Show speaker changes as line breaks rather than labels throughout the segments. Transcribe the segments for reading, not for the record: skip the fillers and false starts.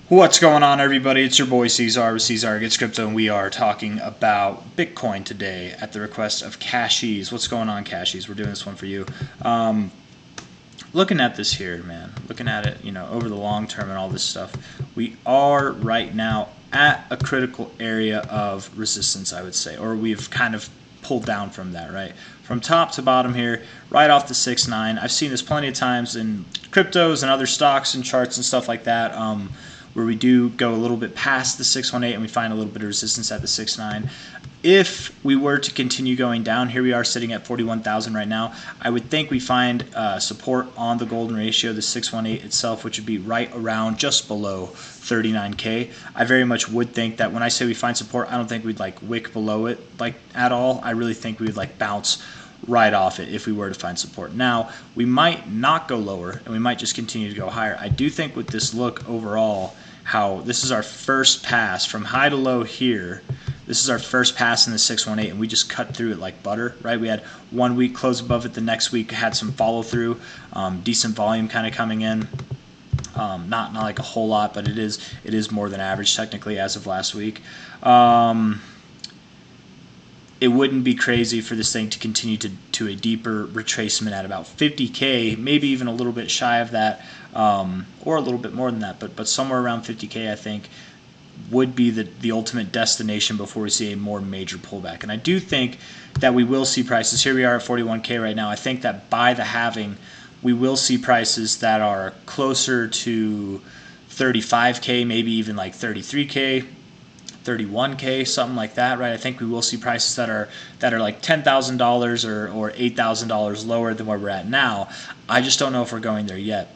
What's going on, everybody? It's your boy C-Zar with C-Zar Gets Crypto, and we are talking about Bitcoin today at the request of Cashies. What's going on, Cashies? We're doing this one for you. Looking at this here, man, looking at it, over the long term and all this stuff, we are right now at a critical area of resistance, I would say, or we've kind of pulled down from that, right? From top to bottom here, right off the 6.9. I've seen this plenty of times in cryptos and other stocks and charts and stuff like that. Where we do go a little bit past the 618 and we find a little bit of resistance at the 6.9. If we were to continue going down, here we are sitting at 41,000 right now, I would think we find support on the golden ratio, the 618 itself, which would be right around just below 39K. I very much would think that when I say we find support, I don't think we'd like wick below it like at all. I really think we would like bounce right off it if we were to find support. Now, we might not go lower and we might just continue to go higher. I do think with this look overall, how this is our first pass from high to low here. This is our first pass in the 618, and we just cut through it like butter, right? We had 1 week close above it. The next week had some follow through, decent volume kind of coming in. Not like a whole lot, but it is more than average technically as of last week. It wouldn't be crazy for this thing to continue to a deeper retracement at about 50K, maybe even a little bit shy of that, or a little bit more than that, but somewhere around 50K, I think, would be the ultimate destination before we see a more major pullback. And I do think that we will see prices. Here we are at 41K right now. I think that by the halving, we will see prices that are closer to 35K, maybe even like 33K. 31K, something like that, right? I think we will see prices that are like $10,000 or $8,000 lower than where we're at now. I just don't know if we're going there yet.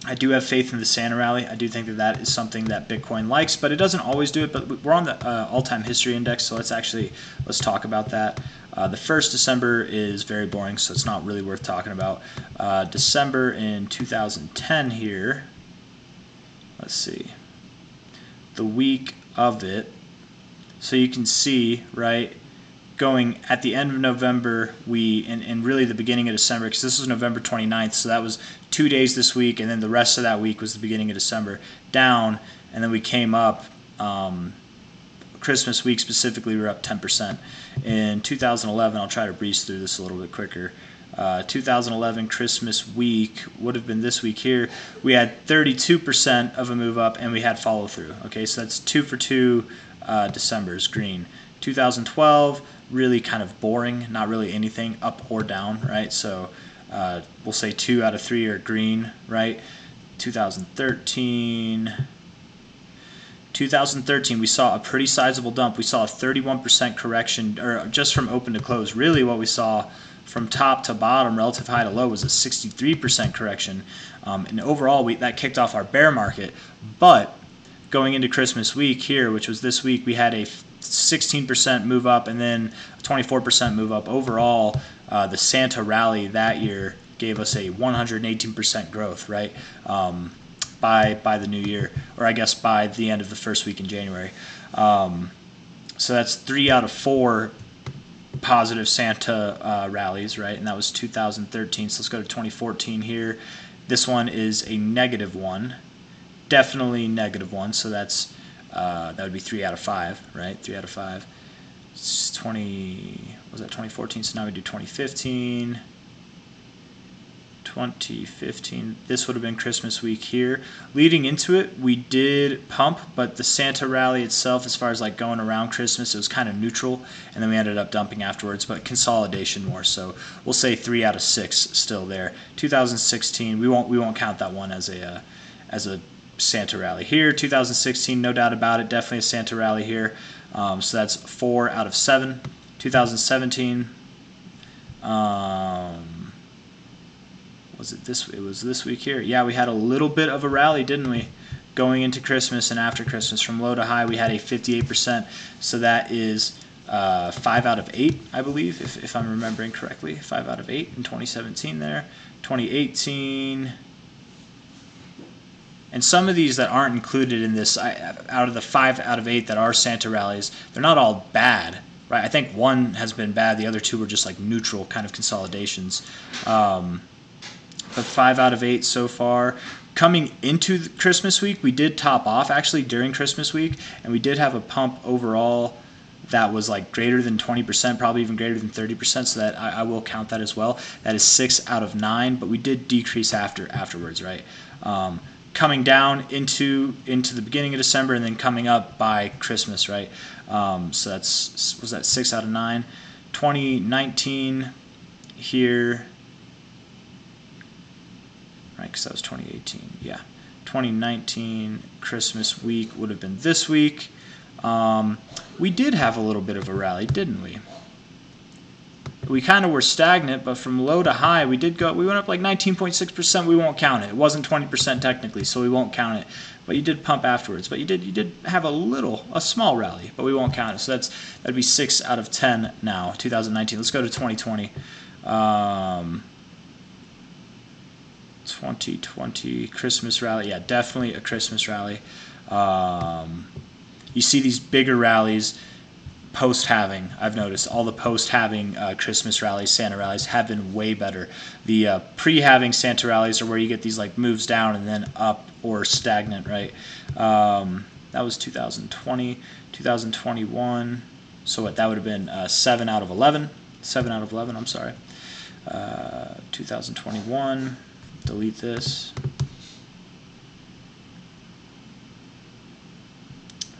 I do have faith in the Santa rally. I do think that is something that Bitcoin likes, but it doesn't always do it. But we're on the all-time history index, so let's talk about that. The first December is very boring, so it's not really worth talking about. December in 2010 here. Let's see. The week of it, so you can see, right, going at the end of November, and really the beginning of December, because this was November 29th, so that was 2 days this week, and then the rest of that week was the beginning of December, down, and then we came up, Christmas week specifically, we were up 10%. In 2011, I'll try to breeze through this a little bit quicker. 2011 Christmas week would have been this week here. We had 32% of a move up, and we had follow through. Okay, so that's 2 for 2 Decembers green. 2012 really kind of boring, not really anything up or down, right? So we'll say 2 out of 3 are green, right? 2013, we saw a pretty sizable dump. We saw a 31% correction, or just from open to close. Really, what we saw from top to bottom, relative high to low, was a 63% correction. And overall, that kicked off our bear market. But going into Christmas week here, which was this week, we had a 16% move up and then a 24% move up. Overall, the Santa rally that year gave us a 118% growth, right? By the new year, or I guess by the end of the first week in January. So that's 3 out of 4 positive Santa rallies, right? And that was 2013. So let's go to 2014 here. This one is a -1, definitely -1. So that would be 3 out of 5, right? 3 out of 5. It's 2014? So now we do 2015. 2015. This would have been Christmas week here. Leading into it, we did pump, but the Santa rally itself, as far as like going around Christmas, it was kind of neutral, and then we ended up dumping afterwards, but consolidation more. So we'll say 3 out of 6 still there. 2016, we won't count that one as a Santa rally here. 2016, no doubt about it, definitely a Santa rally here. So that's 4 out of 7. 2017. It was this week here. Yeah, we had a little bit of a rally, didn't we? Going into Christmas and after Christmas, from low to high, we had a 58%. So that is 5 out of 8, I believe, if I'm remembering correctly. 5 out of 8 in 2017 there. 2018. And some of these that aren't included in this, out of the 5 out of 8 that are Santa rallies, they're not all bad, right? I think one has been bad. The other 2 were just like neutral kind of consolidations. But 5 out of 8 so far. Coming into the Christmas week, we did top off actually during Christmas week, and we did have a pump overall that was like greater than 20%, probably even greater than 30%, so that I will count that as well. That is 6 out of 9, but we did decrease afterwards, right? Coming down into the beginning of December and then coming up by Christmas, right? So was that 6 out of 9? 2019 here, right? Because that was 2018. Yeah, 2019 Christmas week would have been this week. We did have a little bit of a rally, didn't we? We kind of were stagnant, but from low to high, we went up like 19.6%. We won't count it. It wasn't 20% technically, so we won't count it. But you did pump afterwards. But you did have a small rally, but we won't count it. So that'd be 6 out of 10 now, 2019. Let's go to 2020. 2020 Christmas rally. Yeah, definitely a Christmas rally. You see these bigger rallies post-halving. I've noticed all the post-halving Christmas rallies, Santa rallies have been way better. The pre-halving Santa rallies are where you get these like moves down and then up or stagnant, right? That was 2020, 2021. So what? That would have been 7 out of 11. 7 out of 11. I'm sorry. 2021. Delete this.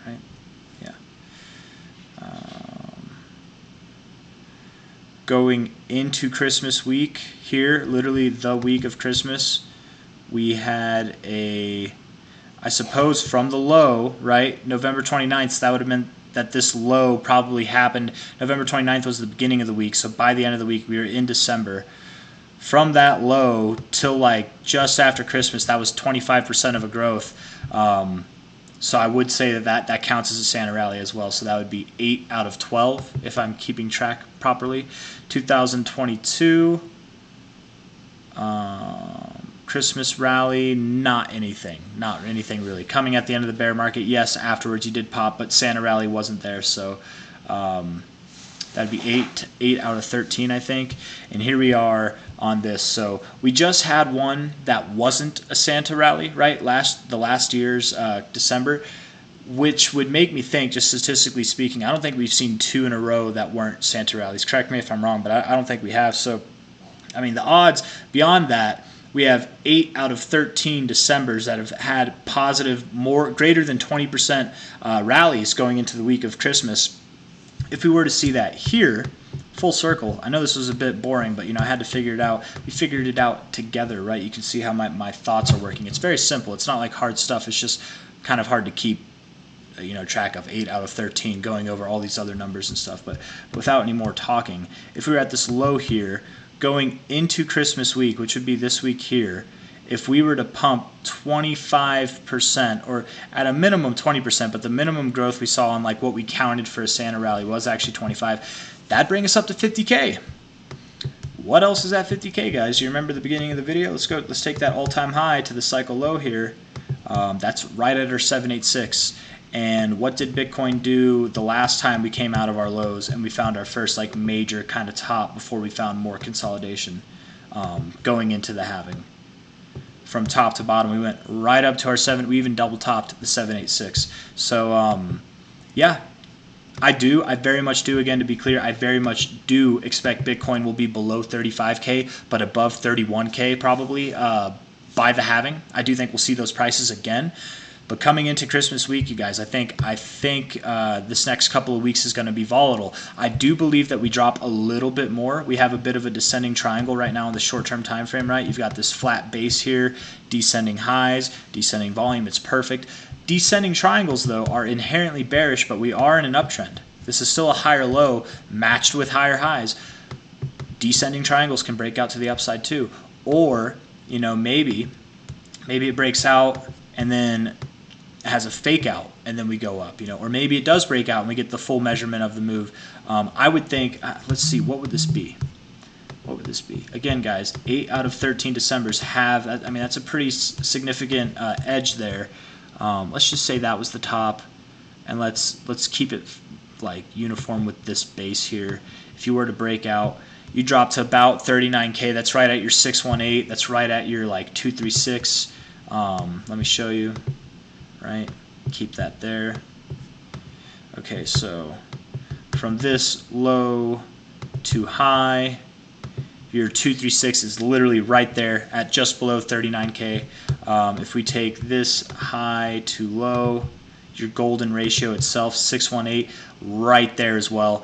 Right? Yeah. Going into Christmas week here, literally the week of Christmas, we had I suppose from the low, right? November 29th, so that would have been that this low probably happened. November 29th was the beginning of the week, so by the end of the week, we were in December. From that low till like just after Christmas, that was 25% of a growth. So I would say that counts as a Santa rally as well. So that would be 8 out of 12 if I'm keeping track properly. 2022 Christmas rally, not anything really. Coming at the end of the bear market, yes, afterwards you did pop, but Santa rally wasn't there. So that'd be 8 out of 13, I think. And here we are on this. So we just had one that wasn't a Santa rally, right? The last year's December, which would make me think, just statistically speaking, I don't think we've seen 2 in a row that weren't Santa rallies. Correct me if I'm wrong, but I don't think we have. So, I mean, the odds beyond that, we have 8 out of 13 Decembers that have had positive, greater than 20% rallies going into the week of Christmas. If we were to see that here, full circle, I know this was a bit boring, but I had to figure it out. We figured it out together, right? You can see how my thoughts are working. It's very simple. It's not like hard stuff. It's just kind of hard to keep track of 8 out of 13 going over all these other numbers and stuff. But without any more talking, if we were at this low here, going into Christmas week, which would be this week here, if we were to pump 25%, or at a minimum 20%, but the minimum growth we saw on like what we counted for a Santa rally was actually 25, that'd bring us up to 50K. What else is at 50K, guys? You remember the beginning of the video? Let's take that all-time high to the cycle low here. That's right at our 786. And what did Bitcoin do the last time we came out of our lows and we found our first like major kind of top before we found more consolidation going into the halving? From top to bottom, we went right up to our 7. We even double topped the 786. So yeah, I very much do. Again, to be clear, I very much do expect Bitcoin will be below 35K, but above 31K probably by the halving. I do think we'll see those prices again. But coming into Christmas week, you guys, I think this next couple of weeks is going to be volatile. I do believe that we drop a little bit more. We have a bit of a descending triangle right now in the short-term time frame, right? You've got this flat base here, descending highs, descending volume. It's perfect. Descending triangles, though, are inherently bearish, but we are in an uptrend. This is still a higher low matched with higher highs. Descending triangles can break out to the upside too. Or, maybe it breaks out and then has a fake out and then we go up, or maybe it does break out and we get the full measurement of the move. I would think, let's see, what would this be? What would this be? Again, guys, 8 out of 13 Decembers have, that's a pretty significant edge there. Let's just say that was the top, and let's keep it like uniform with this base here. If you were to break out, you drop to about 39K. That's right at your 618. That's right at your like 236. Let me show you, right? Keep that there. Okay, so from this low to high, your 236 is literally right there at just below 39K. If we take this high to low, your golden ratio itself, 618, right there as well.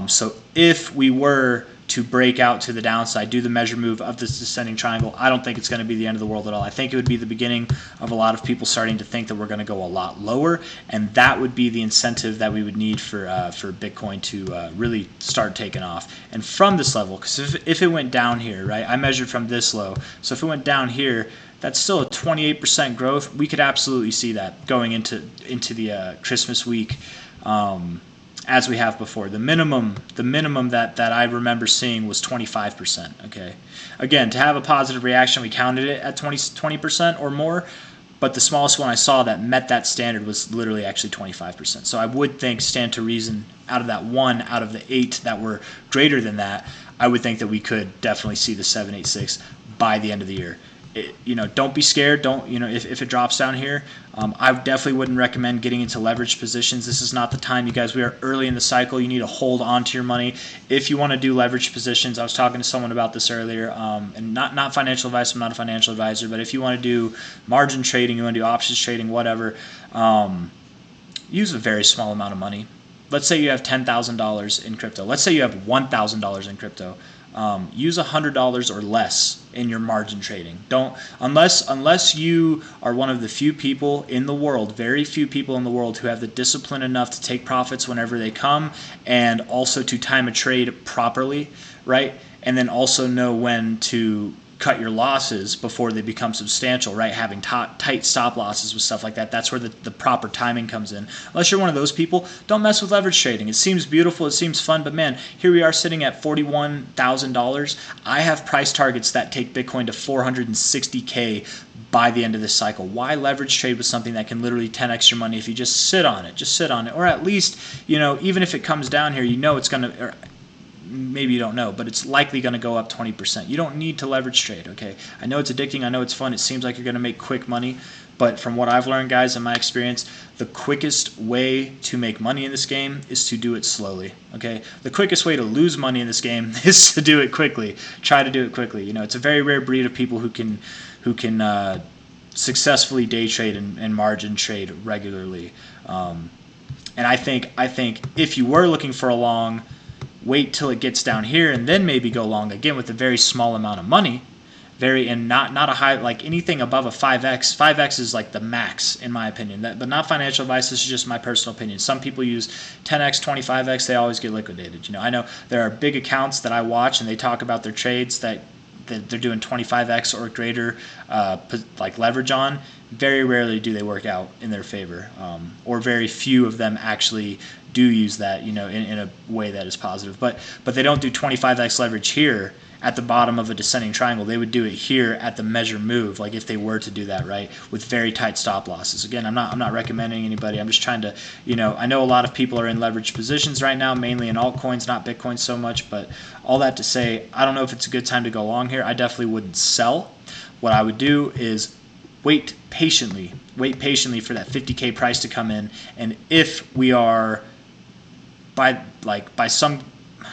So if we were to break out to the downside, do the measure move of this descending triangle, I don't think it's going to be the end of the world at all. I think it would be the beginning of a lot of people starting to think that we're going to go a lot lower, and that would be the incentive that we would need for Bitcoin to really start taking off. And from this level, because if it went down here, right, I measured from this low, so if it went down here, that's still a 28% growth. We could absolutely see that going into the Christmas week. As we have before. The minimum that I remember seeing was 25%. Okay, again, to have a positive reaction, we counted it at 20% or more, but the smallest one I saw that met that standard was literally actually 25%. So I would think, stand to reason, out of that 1 out of the 8 that were greater than that, I would think that we could definitely see the 786 by the end of the year. Don't be scared. Don't, if it drops down here, I definitely wouldn't recommend getting into leveraged positions. This is not the time, you guys. We are early in the cycle. You need to hold on to your money. If you want to do leveraged positions, I was talking to someone about this earlier, and not financial advice. I'm not a financial advisor, but if you want to do margin trading, you want to do options trading, whatever, use a very small amount of money. Let's say you have $10,000 in crypto. Let's say you have $1,000 in crypto. Use $100 or less in your margin trading. Don't, unless you are one of the few people in the world, very few people in the world, who have the discipline enough to take profits whenever they come, and also to time a trade properly, right? And then also know when to cut your losses before they become substantial, right? Having tight stop losses with stuff like that. That's where the proper timing comes in. Unless you're one of those people, don't mess with leverage trading. It seems beautiful, it seems fun, but man, here we are sitting at $41,000. I have price targets that take Bitcoin to 460K by the end of this cycle. Why leverage trade with something that can literally 10x your money if you just sit on it? Just sit on it. Or at least, even if it comes down here, it's going to, maybe you don't know, but it's likely going to go up 20%. You don't need to leverage trade, okay? I know it's addicting. I know it's fun. It seems like you're going to make quick money. But from what I've learned, guys, in my experience, the quickest way to make money in this game is to do it slowly, okay? The quickest way to lose money in this game is to do it quickly. Try to do it quickly. It's a very rare breed of people who can successfully day trade and margin trade regularly. And I think if you were looking for a long, wait till it gets down here and then maybe go long, again with a very small amount of money, and not a high, like anything above a 5x. 5x is like the max in my opinion. But not financial advice. This is just my personal opinion. Some people use 10x, 25x. They always get liquidated. I know there are big accounts that I watch and they talk about their trades that they're doing 25x or greater like leverage on. Very rarely do they work out in their favor, or very few of them actually do use that, in a way that is positive. But they don't do 25x leverage here at the bottom of a descending triangle. They would do it here at the measure move, like if they were to do that, right, with very tight stop losses. Again, I'm not recommending anybody. I'm just trying to, I know a lot of people are in leveraged positions right now, mainly in altcoins, not Bitcoin so much. But all that to say, I don't know if it's a good time to go long here. I definitely wouldn't sell. What I would do is wait patiently for that 50K price to come in. And if we are by some,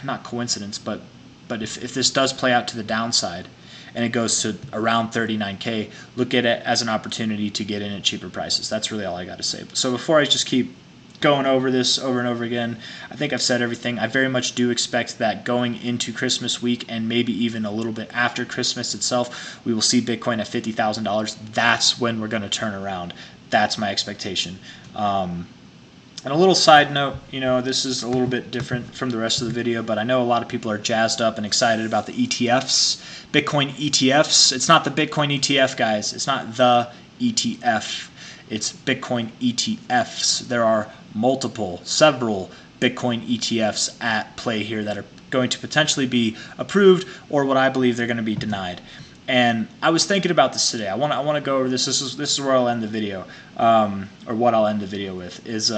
not coincidence, but if this does play out to the downside and it goes to around 39K, look at it as an opportunity to get in at cheaper prices. That's really all I got to say. So before I just keep going over this over and over again, I think I've said everything. I very much do expect that going into Christmas week and maybe even a little bit after Christmas itself, we will see Bitcoin at $50,000. That's when we're going to turn around. That's my expectation. And a little side note, this is a little bit different from the rest of the video, but I know a lot of people are jazzed up and excited about the ETFs, Bitcoin ETFs. It's not the Bitcoin ETF, guys. It's not the ETF. It's Bitcoin ETFs. There are several Bitcoin ETFs at play here that are going to potentially be approved, or what I believe they're going to be denied. And I was thinking about this today. I want to go over this. This is where I'll end the video, or what I'll end the video with is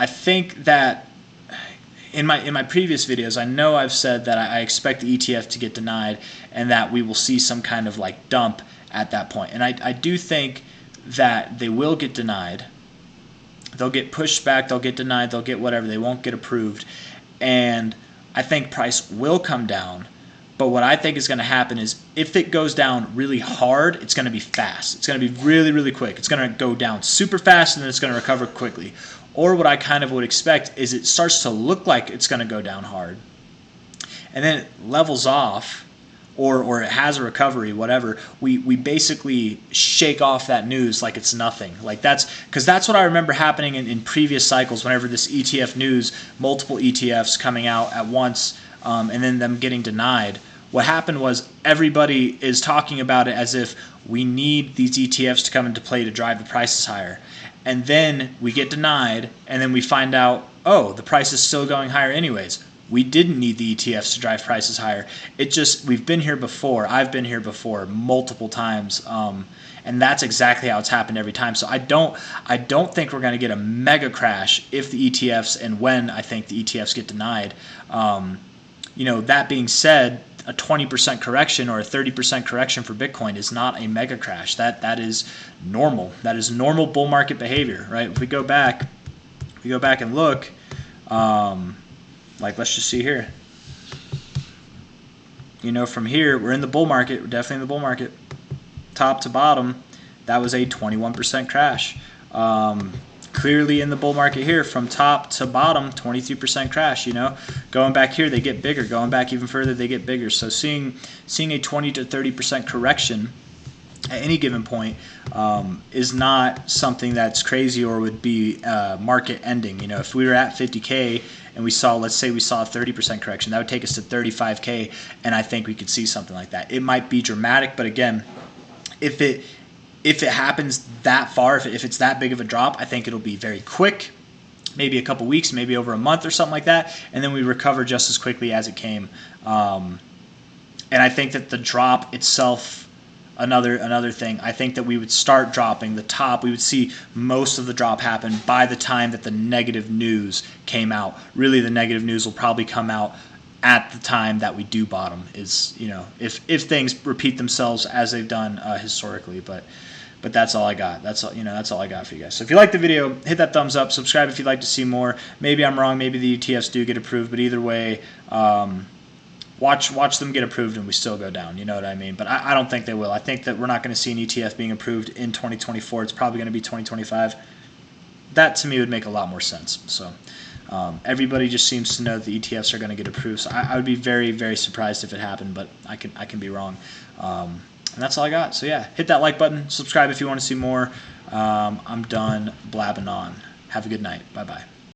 I think that in my previous videos, I know I've said that I expect the ETF to get denied and that we will see some kind of like dump at that point. And I do think that they will get denied. They'll get pushed back, they'll get denied, they'll get whatever, they won't get approved. And I think price will come down. But what I think is going to happen is if it goes down really hard, it's going to be fast. It's going to be really, really quick. It's going to go down super fast and then it's going to recover quickly. Or what I kind of would expect is it starts to look like it's going to go down hard. And then it levels off, or it has a recovery, whatever. We basically shake off that news like it's nothing. Like that's what I remember happening in previous cycles. Whenever this ETF news, multiple ETFs coming out at once, and then them getting denied. What happened was everybody is talking about it as if we need these ETFs to come into play to drive the prices higher. And then we get denied, and then we find out, oh, the price is still going higher anyways. We didn't need the ETFs to drive prices higher. We've been here before. I've been here before multiple times, and that's exactly how it's happened every time. So I don't think we're going to get a mega crash if the ETFs, and when I think the ETFs get denied. That being said, a 20% correction or a 30% correction for Bitcoin is not a mega crash. That is normal. That is normal bull market behavior, right? If we go back and look. Let's just see here. From here, we're in the bull market. We're definitely in the bull market. Top to bottom, that was a 21% crash. Clearly in the bull market here, from top to bottom, 23% crash. Going back here, they get bigger. Going back even further, they get bigger. So seeing a 20 to 30% correction at any given point is not something that's crazy or would be market ending. If we were at 50K and let's say we saw a 30% correction, that would take us to 35K, and I think we could see something like that. It might be dramatic, but again, if it happens that far, if it's that big of a drop, I think it'll be very quick, maybe a couple weeks, maybe over a month or something like that, and then we recover just as quickly as it came. And I think that the drop itself, another thing, I think that we would start dropping the top. We would see most of the drop happen by the time that the negative news came out. Really, the negative news will probably come out at the time that we do bottom, is if things repeat themselves as they've done historically. But that's all I got. That's all I got for you guys. So if you like the video, hit that thumbs up. Subscribe if you'd like to see more. Maybe I'm wrong. Maybe the ETFs do get approved. But either way, watch them get approved and we still go down. You know what I mean? But I don't think they will. I think that we're not going to see an ETF being approved in 2024. It's probably going to be 2025. That to me would make a lot more sense. So everybody just seems to know that the ETFs are going to get approved. So I would be very, very surprised if it happened, but I can be wrong. And that's all I got. So yeah, hit that like button. Subscribe if you want to see more. I'm done blabbing on. Have a good night. Bye-bye.